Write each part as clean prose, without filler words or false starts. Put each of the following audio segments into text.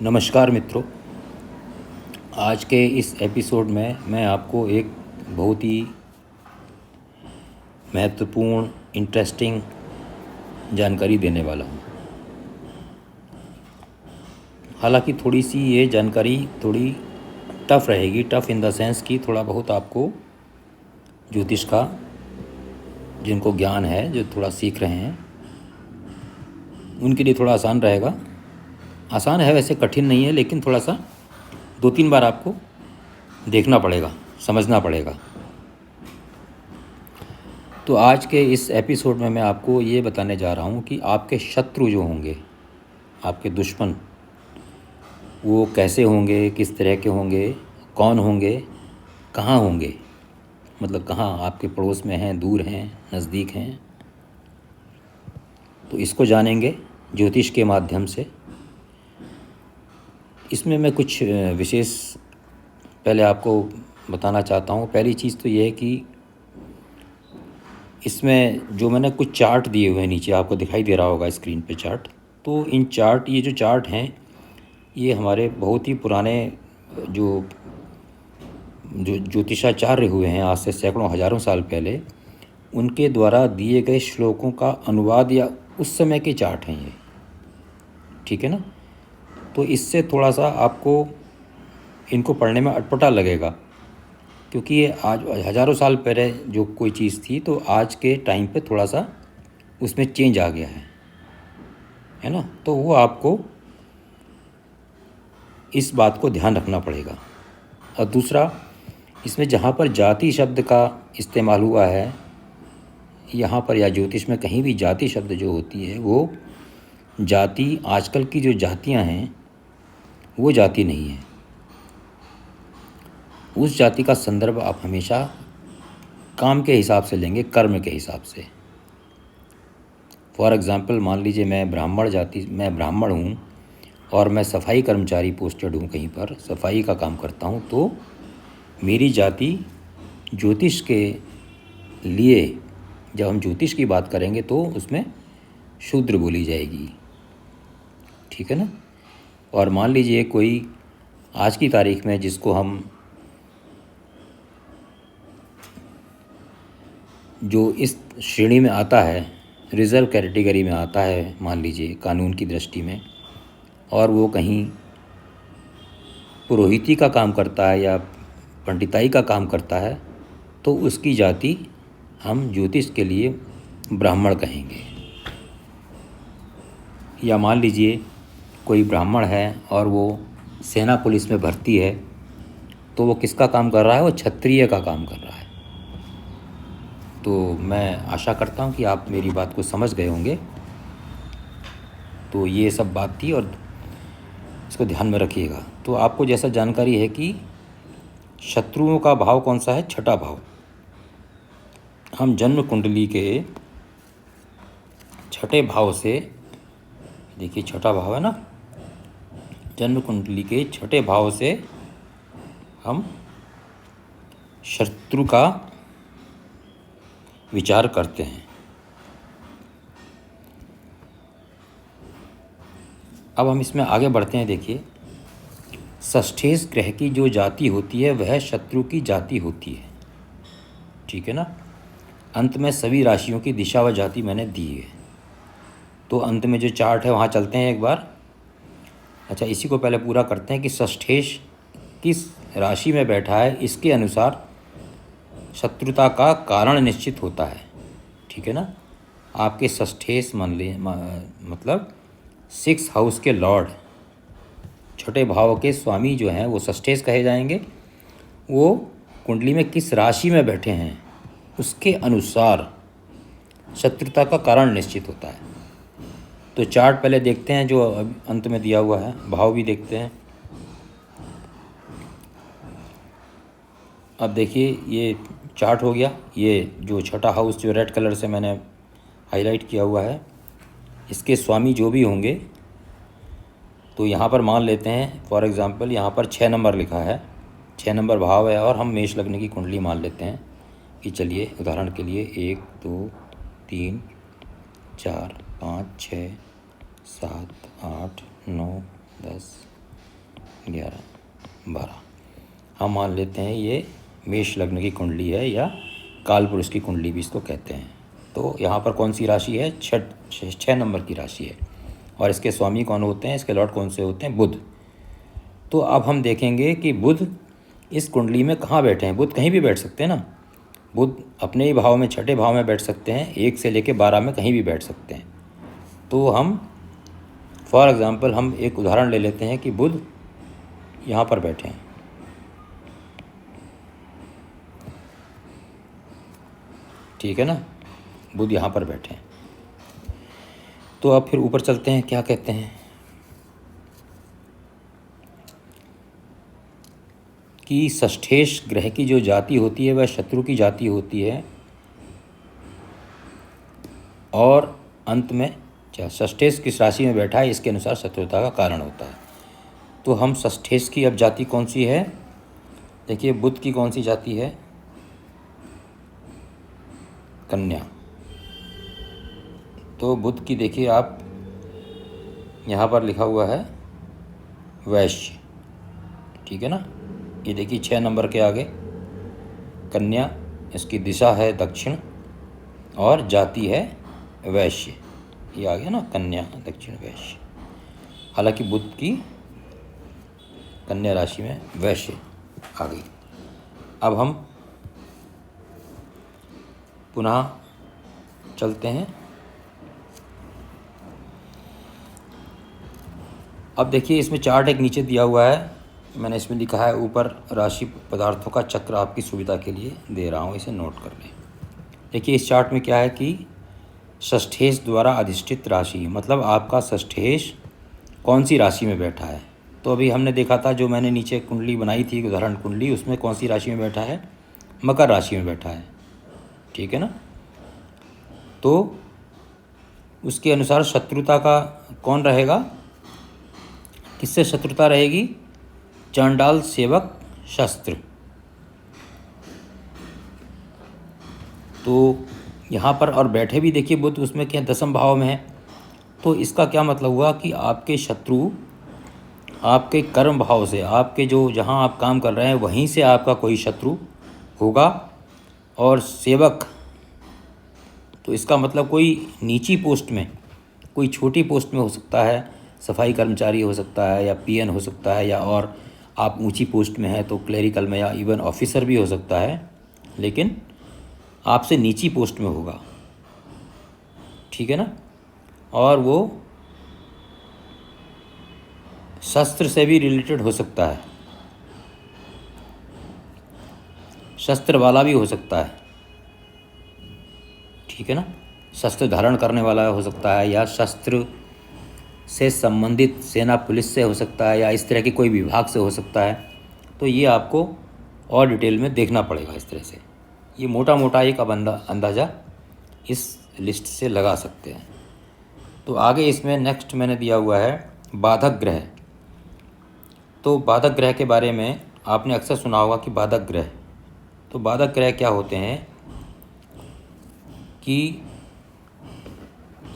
नमस्कार मित्रों। आज के इस एपिसोड में मैं आपको एक बहुत ही महत्वपूर्ण इंटरेस्टिंग जानकारी देने वाला हूँ। हालांकि थोड़ी सी ये जानकारी थोड़ी टफ़ रहेगी, टफ़ इन द सेंस कि थोड़ा बहुत आपको ज्योतिष का जिनको ज्ञान है, जो थोड़ा सीख रहे हैं, उनके लिए थोड़ा आसान रहेगा। आसान है, वैसे कठिन नहीं है, लेकिन थोड़ा सा 2-3 बार आपको देखना पड़ेगा, समझना पड़ेगा। तो आज के इस एपिसोड में मैं आपको ये बताने जा रहा हूँ कि आपके शत्रु जो होंगे, आपके दुश्मन, वो कैसे होंगे, किस तरह के होंगे, कौन होंगे, कहाँ होंगे, मतलब कहाँ, आपके पड़ोस में हैं, दूर हैं, नज़दीक हैं। तो इसको जानेंगे ज्योतिष के माध्यम से। इसमें मैं कुछ विशेष पहले आपको बताना चाहता हूँ। पहली चीज़ तो ये है कि इसमें जो मैंने कुछ चार्ट दिए हुए हैं, नीचे आपको दिखाई दे रहा होगा स्क्रीन पे चार्ट। तो इन चार्ट, ये जो चार्ट हैं, ये हमारे बहुत ही पुराने जो ज्योतिषाचार्य हुए हैं, आज से सैकड़ों हज़ारों साल पहले, उनके द्वारा दिए गए श्लोकों का अनुवाद या उस समय के चार्ट हैं ये, ठीक है ना। तो इससे थोड़ा सा आपको इनको पढ़ने में अटपटा लगेगा, क्योंकि ये आज हज़ारों साल पहले जो कोई चीज़ थी, तो आज के टाइम पे थोड़ा सा उसमें चेंज आ गया है ना। तो वो आपको इस बात को ध्यान रखना पड़ेगा। और दूसरा, इसमें जहाँ पर जाति शब्द का इस्तेमाल हुआ है, यहाँ पर या ज्योतिष में कहीं भी जाति शब्द जो होती है, वो जाति, आजकल की जो जातियाँ हैं वो जाति नहीं है। उस जाति का संदर्भ आप हमेशा काम के हिसाब से लेंगे, कर्म के हिसाब से। फॉर एग्ज़ाम्पल, मान लीजिए मैं ब्राह्मण हूँ और मैं सफाई कर्मचारी पोस्टेड हूँ, कहीं पर सफाई का काम करता हूँ, तो मेरी जाति ज्योतिष के लिए, जब हम ज्योतिष की बात करेंगे तो उसमें शूद्र बोली जाएगी, ठीक है ना। और मान लीजिए कोई आज की तारीख में, जिसको हम जो इस श्रेणी में आता है, रिज़र्व कैटेगरी में आता है, मान लीजिए कानून की दृष्टि में, और वो कहीं पुरोहिती का काम करता है या पंडिताई का काम करता है, तो उसकी जाति हम ज्योतिष के लिए ब्राह्मण कहेंगे। या मान लीजिए कोई ब्राह्मण है और वो सेना पुलिस में भर्ती है, तो वो किसका काम कर रहा है? वो क्षत्रिय का काम कर रहा है। तो मैं आशा करता हूँ कि आप मेरी बात को समझ गए होंगे। तो ये सब बात थी और इसको ध्यान में रखिएगा। तो आपको जैसा जानकारी है कि शत्रुओं का भाव कौन सा है? छठा भाव। हम जन्म कुंडली के छठे भाव से, देखिए छठा भाव है ना, जन्म कुंडली के छठे भाव से हम शत्रु का विचार करते हैं। अब हम इसमें आगे बढ़ते हैं। देखिए, षष्ठेश ग्रह की जो जाति होती है वह शत्रु की जाति होती है, ठीक है ना। अंत में सभी राशियों की दिशा व जाति मैंने दी है। तो अंत में जो चार्ट है वहाँ चलते हैं एक बार। अच्छा, इसी को पहले पूरा करते हैं कि षष्ठेश किस राशि में बैठा है, इसके अनुसार शत्रुता का कारण निश्चित होता है, ठीक है ना। आपके षष्ठेश मतलब 6 हाउस के लॉर्ड, छठे भाव के स्वामी जो हैं, वो षष्ठेश कहे जाएंगे। वो कुंडली में किस राशि में बैठे हैं, उसके अनुसार शत्रुता का कारण निश्चित होता है। तो चार्ट पहले देखते हैं जो अंत में दिया हुआ है, भाव भी देखते हैं। अब देखिए, ये चार्ट हो गया। ये जो छठा हाउस जो रेड कलर से मैंने हाईलाइट किया हुआ है, इसके स्वामी जो भी होंगे, तो यहाँ पर मान लेते हैं फॉर एग्ज़ाम्पल, यहाँ पर 6 नंबर लिखा है, 6 नंबर भाव है, और हम मेष लग्न की कुंडली मान लेते हैं कि चलिए उदाहरण के लिए 1 2 3 4 5 6 7 8 9 10 11 12। हम मान लेते हैं ये मेष लग्न की कुंडली है या कालपुरुष की कुंडली भी इसको कहते हैं। तो यहाँ पर कौन सी राशि है? 6 नंबर की राशि है। और इसके स्वामी कौन होते हैं? इसके लॉर्ड कौन से होते हैं? बुध। तो अब हम देखेंगे कि बुध इस कुंडली में कहाँ बैठे हैं। बुध कहीं भी बैठ सकते हैं ना। बुध अपने ही भाव में, छठे भाव में बैठ सकते हैं, 1 से लेकर 12 में कहीं भी बैठ सकते हैं। तो हम फॉर एग्ज़ाम्पल हम एक उदाहरण ले लेते हैं कि बुध यहाँ पर बैठे हैं। ठीक है ना, बुध यहाँ पर बैठे हैं। तो अब फिर ऊपर चलते हैं, क्या कहते हैं कि षष्ठेश ग्रह की जो जाति होती है वह शत्रु की जाति होती है। और अंत में क्या षष्ठेश किस राशि में बैठा है इसके अनुसार शत्रुता का कारण होता है। तो हम षष्ठेश की अब जाति कौन सी है? देखिए बुध की कौन सी जाति है? कन्या। तो बुध की देखिए आप यहाँ पर लिखा हुआ है वैश्य। ठीक है ना, ये देखिए 6 नंबर के आगे कन्या, इसकी दिशा है दक्षिण और जाति है वैश्य। ये आ गया ना, कन्या दक्षिण वैश्य। हालांकि बुध की कन्या राशि में वैश्य आ गई। अब हम पुनः चलते हैं। अब देखिए इसमें चार्ट एक नीचे दिया हुआ है, मैंने इसमें लिखा है ऊपर राशि पदार्थों का चक्र आपकी सुविधा के लिए दे रहा हूँ, इसे नोट कर लें। देखिए इस चार्ट में क्या है कि षष्ठेश द्वारा अधिष्ठित राशि, मतलब आपका षष्ठेश कौन सी राशि में बैठा है। तो अभी हमने देखा था, जो मैंने नीचे कुंडली बनाई थी उदाहरण कुंडली, उसमें कौन सी राशि में बैठा है? मकर राशि में बैठा है। ठीक है ना, तो उसके अनुसार शत्रुता का कौन रहेगा? किससे शत्रुता रहेगी? चांडाल सेवक शस्त्र। तो यहाँ पर और बैठे भी देखिए बुध उसमें क्या 10वें भाव में है। तो इसका क्या मतलब हुआ कि आपके शत्रु आपके कर्म भाव से, आपके जो जहाँ आप काम कर रहे हैं वहीं से आपका कोई शत्रु होगा। और सेवक, तो इसका मतलब कोई नीची पोस्ट में, कोई छोटी पोस्ट में हो सकता है, सफाई कर्मचारी हो सकता है या पीएन हो सकता है, या और आप ऊंची पोस्ट में हैं तो क्लेरिकल में या इवन ऑफिसर भी हो सकता है, लेकिन आपसे नीची पोस्ट में होगा। ठीक है ना, और वो शस्त्र से भी रिलेटेड हो सकता है, शस्त्र वाला भी हो सकता है। ठीक है ना, शस्त्र धारण करने वाला हो सकता है, या शस्त्र से संबंधित सेना पुलिस से हो सकता है, या इस तरह के कोई विभाग से हो सकता है। तो ये आपको और डिटेल में देखना पड़ेगा इस तरह से। ये मोटा मोटा एक अब अंदाज़ा इस लिस्ट से लगा सकते हैं। तो आगे इसमें नेक्स्ट मैंने दिया हुआ है बाधक ग्रह। तो बाधक ग्रह के बारे में आपने अक्सर सुना होगा कि बाधक ग्रह, तो बाधक ग्रह क्या होते हैं कि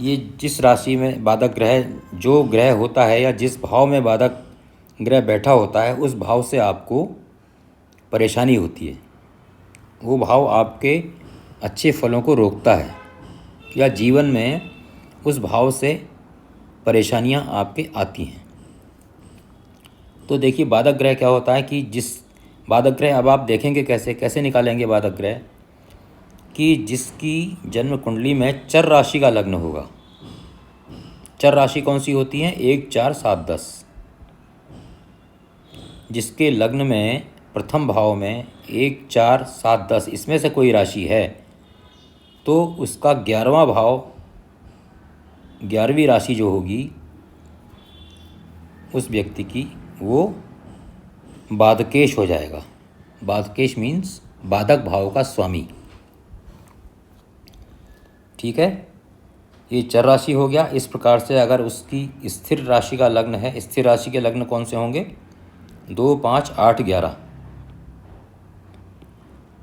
ये जिस राशि में बाधक ग्रह, जो ग्रह होता है या जिस भाव में बाधक ग्रह बैठा होता है उस भाव से आपको परेशानी होती है। वो भाव आपके अच्छे फलों को रोकता है, या जीवन में उस भाव से परेशानियां आपके आती हैं। तो देखिए बाधक ग्रह क्या होता है कि जिस बाधक ग्रह, अब आप देखेंगे कैसे निकालेंगे बाधक ग्रह, कि जिसकी जन्म कुंडली में चर राशि का लग्न होगा। चर राशि कौन सी होती है? 1 4 7 10। जिसके लग्न में प्रथम भाव में 1 4 7 10 इसमें से कोई राशि है तो उसका 11वां भाव, 11वीं राशि जो होगी उस व्यक्ति की, वो बाधकेश हो जाएगा। बाधकेश मीन्स बाधक भाव का स्वामी। ठीक है, ये चर राशि हो गया। इस प्रकार से अगर उसकी स्थिर राशि का लग्न है, स्थिर राशि के लग्न कौन से होंगे? 2 5 8 11।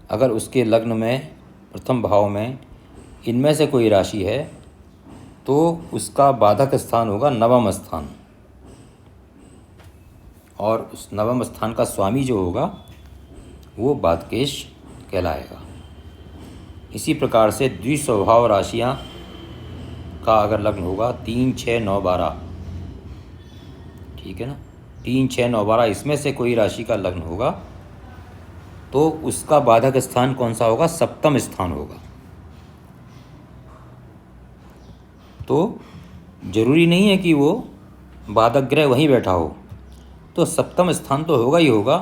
अगर उसके लग्न में प्रथम भाव में इनमें से कोई राशि है तो उसका बाधक स्थान होगा 9वां स्थान। और उस नवम स्थान का स्वामी जो होगा वो बाधकेश कहलाएगा। इसी प्रकार से द्विस्वभाव राशियाँ का अगर लग्न होगा 3, 6, 9, 12, ठीक है ना, 3, 6, 9, 12 इसमें से कोई राशि का लग्न होगा तो उसका बाधक स्थान कौन सा होगा? सप्तम स्थान होगा। तो जरूरी नहीं है कि वो बाधक ग्रह वहीं बैठा हो, तो सप्तम स्थान तो होगा ही होगा।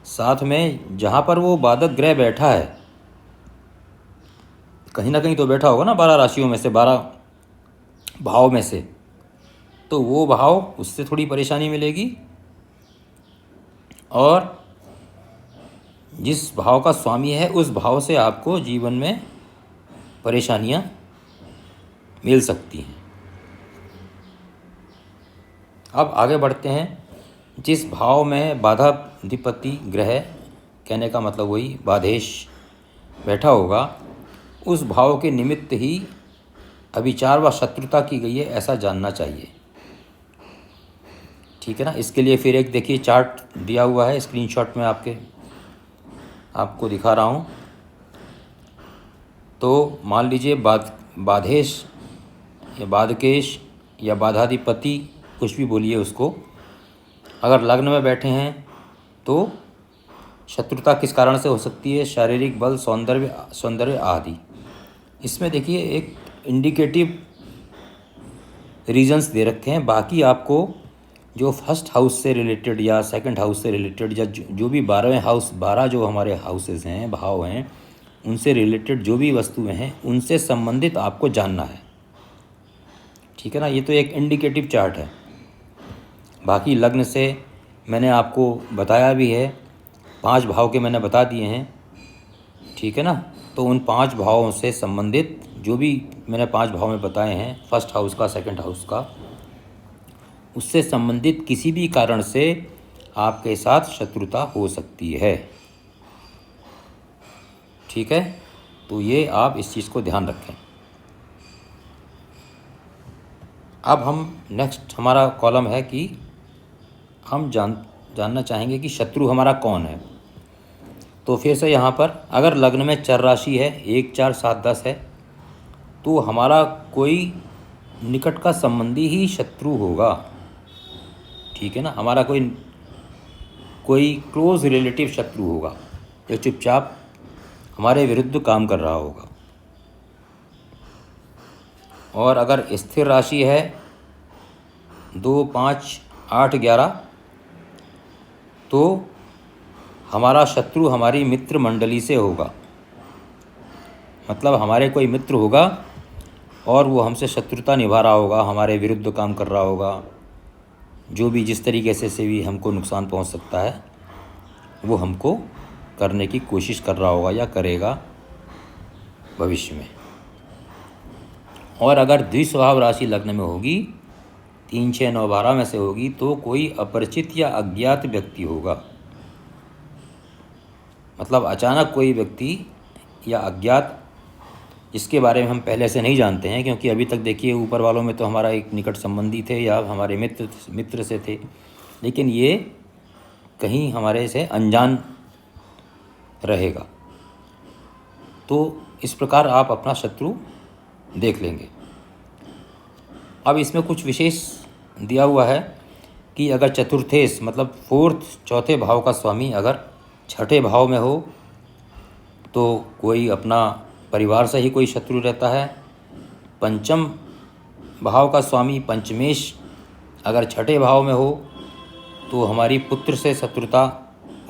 साथ में जहाँ पर वो बाधक ग्रह बैठा है कहीं ना कहीं तो बैठा होगा ना 12 राशियों में से, 12 भाव में से, तो वो भाव उससे थोड़ी परेशानी मिलेगी और जिस भाव का स्वामी है उस भाव से आपको जीवन में परेशानियां मिल सकती हैं। अब आगे बढ़ते हैं। जिस भाव में बाधाधिपति ग्रह, कहने का मतलब वही बाधेश बैठा होगा, उस भाव के निमित्त ही अभिचार व शत्रुता की गई है, ऐसा जानना चाहिए। ठीक है ना। इसके लिए फिर एक देखिए चार्ट दिया हुआ है, स्क्रीनशॉट में आपको दिखा रहा हूँ। तो मान लीजिए बाधेश या बाधकेश या बाधाधिपति, कुछ भी बोलिए उसको, अगर लग्न में बैठे हैं तो शत्रुता किस कारण से हो सकती है? शारीरिक बल, सौंदर्य आदि। इसमें देखिए एक इंडिकेटिव रीजंस दे रखे हैं। बाकी आपको जो फर्स्ट हाउस से रिलेटेड या सेकंड हाउस से रिलेटेड या जो भी 12वें हाउस, 12 जो हमारे हाउसेस हैं, भाव हैं, उनसे रिलेटेड जो भी वस्तुएं हैं उनसे संबंधित आपको जानना है। ठीक है ना। ये तो एक इंडिकेटिव चार्ट है। बाकी लग्न से मैंने आपको बताया भी है, 5 भाव के मैंने बता दिए हैं। ठीक है ना। तो उन 5 भावों से संबंधित जो भी मैंने 5 भाव में बताए हैं, फर्स्ट हाउस का, सेकंड हाउस का, उससे संबंधित किसी भी कारण से आपके साथ शत्रुता हो सकती है। ठीक है। तो ये आप इस चीज़ को ध्यान रखें। अब हम नेक्स्ट हमारा कॉलम है कि हम जानना चाहेंगे कि शत्रु हमारा कौन है। तो फिर से यहाँ पर अगर लग्न में चर राशि है, 1, 4, 7, 10 है, तो हमारा कोई निकट का संबंधी ही शत्रु होगा। ठीक है ना। हमारा कोई क्लोज रिलेटिव शत्रु होगा जो चुपचाप हमारे विरुद्ध काम कर रहा होगा। और अगर स्थिर राशि है 2, 5, 8, 11, तो हमारा शत्रु हमारी मित्र मंडली से होगा। मतलब हमारे कोई मित्र होगा और वो हमसे शत्रुता निभा रहा होगा, हमारे विरुद्ध काम कर रहा होगा, जो भी जिस तरीके से भी हमको नुकसान पहुंच सकता है वो हमको करने की कोशिश कर रहा होगा या करेगा भविष्य में। और अगर द्विस्वभाव राशि लग्न में होगी, 3, 6, 9, 12 में से होगी, तो कोई अपरिचित या अज्ञात व्यक्ति होगा। मतलब अचानक कोई व्यक्ति या अज्ञात, जिसके बारे में हम पहले से नहीं जानते हैं, क्योंकि अभी तक देखिए ऊपर वालों में तो हमारा एक निकट संबंधी थे या हमारे मित्र से थे, लेकिन ये कहीं हमारे से अनजान रहेगा। तो इस प्रकार आप अपना शत्रु देख लेंगे। अब इसमें कुछ विशेष दिया हुआ है कि अगर चतुर्थेश मतलब चौथे भाव का स्वामी अगर छठे भाव में हो तो कोई अपना परिवार से ही कोई शत्रु रहता है। पंचम भाव का स्वामी पंचमेश अगर छठे भाव में हो तो हमारी पुत्र से शत्रुता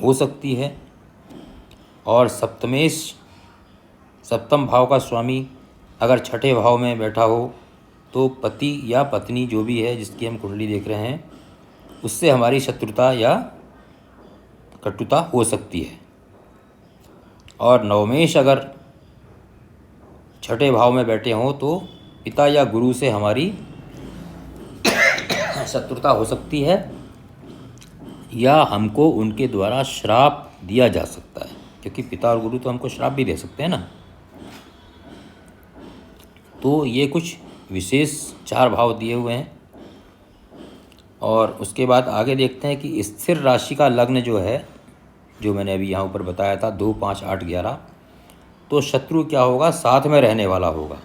हो सकती है। और सप्तम भाव का स्वामी अगर छठे भाव में बैठा हो तो पति या पत्नी जो भी है जिसकी हम कुंडली देख रहे हैं उससे हमारी शत्रुता या कटुता हो सकती है। और नवमेश अगर छठे भाव में बैठे हों तो पिता या गुरु से हमारी शत्रुता हो सकती है या हमको उनके द्वारा श्राप दिया जा सकता है, क्योंकि पिता और गुरु तो हमको श्राप भी दे सकते हैं ना। तो ये कुछ विशेष 4 भाव दिए हुए हैं। और उसके बाद आगे देखते हैं कि स्थिर राशि का लग्न जो है, जो मैंने अभी यहाँ ऊपर बताया था 2, 5, 8, 11, तो शत्रु क्या होगा, साथ में रहने वाला होगा।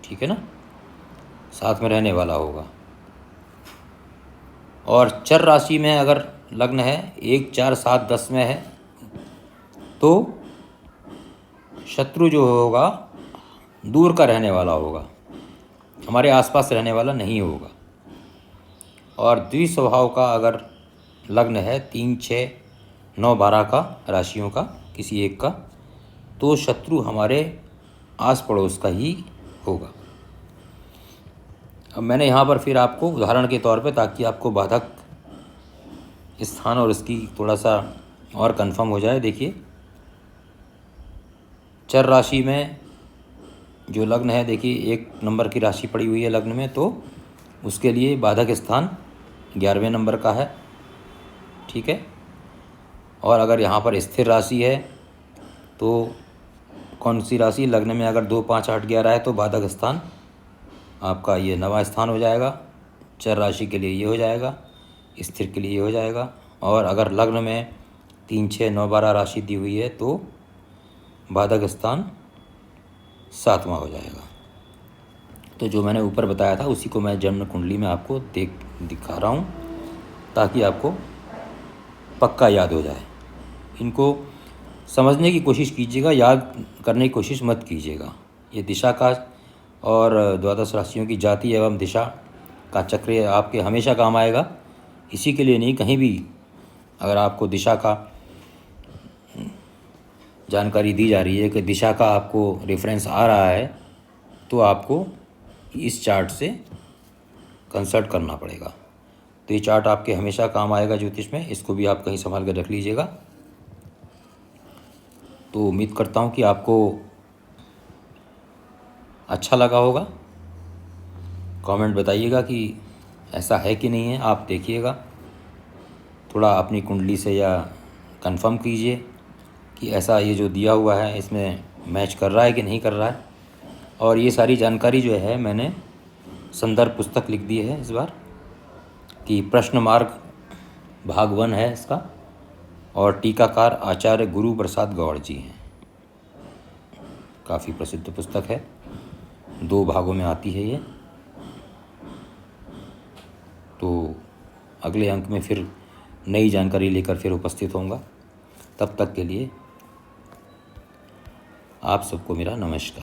ठीक है ना, साथ में रहने वाला होगा। और चर राशि में अगर लग्न है 1, 4, 7, 10 में है तो शत्रु जो होगा दूर का रहने वाला होगा, हमारे आसपास रहने वाला नहीं होगा। और द्विस्वभाव का अगर लग्न है 3, 6, 9, 12 का, राशियों का किसी एक का, तो शत्रु हमारे आस पड़ोस का ही होगा। अब मैंने यहाँ पर फिर आपको उदाहरण के तौर पे, ताकि आपको बाधक स्थान और इसकी थोड़ा सा और कंफर्म हो जाए, देखिए चर राशि में जो लग्न है, देखिए 1 नंबर की राशि पड़ी हुई है लग्न में, तो उसके लिए बाधक स्थान 11वें नंबर का है। ठीक है। और अगर यहाँ पर स्थिर राशि है तो कौन सी राशि, लग्न में अगर 2, 5, 8, 11 है तो बाधक स्थान आपका ये 9वां स्थान हो जाएगा। चर राशि के लिए ये हो जाएगा, स्थिर के लिए ये हो जाएगा। और अगर लग्न में 3, 6, 9, 12 राशि दी हुई है तो बाधक स्थान 7वां हो जाएगा। तो जो मैंने ऊपर बताया था उसी को मैं जन्म कुंडली में आपको दिखा रहा हूँ, ताकि आपको पक्का याद हो जाए। इनको समझने की कोशिश कीजिएगा, याद करने की कोशिश मत कीजिएगा। ये दिशा का और द्वादश राशियों की जाति एवं दिशा का चक्र आपके हमेशा काम आएगा। इसी के लिए नहीं, कहीं भी अगर आपको दिशा का जानकारी दी जा रही है कि दिशा का आपको रेफरेंस आ रहा है, तो आपको इस चार्ट से कंसल्ट करना पड़ेगा। तो ये चार्ट आपके हमेशा काम आएगा ज्योतिष में, इसको भी आप कहीं संभाल कर रख लीजिएगा। तो उम्मीद करता हूँ कि आपको अच्छा लगा होगा। कमेंट बताइएगा कि ऐसा है कि नहीं है। आप देखिएगा, थोड़ा अपनी कुंडली से या कंफर्म कीजिए कि ऐसा ये जो दिया हुआ है इसमें मैच कर रहा है कि नहीं कर रहा है। और ये सारी जानकारी जो है मैंने संदर्भ पुस्तक लिख दी है इस बार, कि प्रश्न मार्ग भाग 1 है इसका, और टीकाकार आचार्य गुरु प्रसाद गौड़ जी हैं। काफ़ी प्रसिद्ध पुस्तक है, 2 भागों में आती है ये। तो अगले अंक में फिर नई जानकारी लेकर फिर उपस्थित होऊंगा। तब तक के लिए आप सबको मेरा नमस्कार।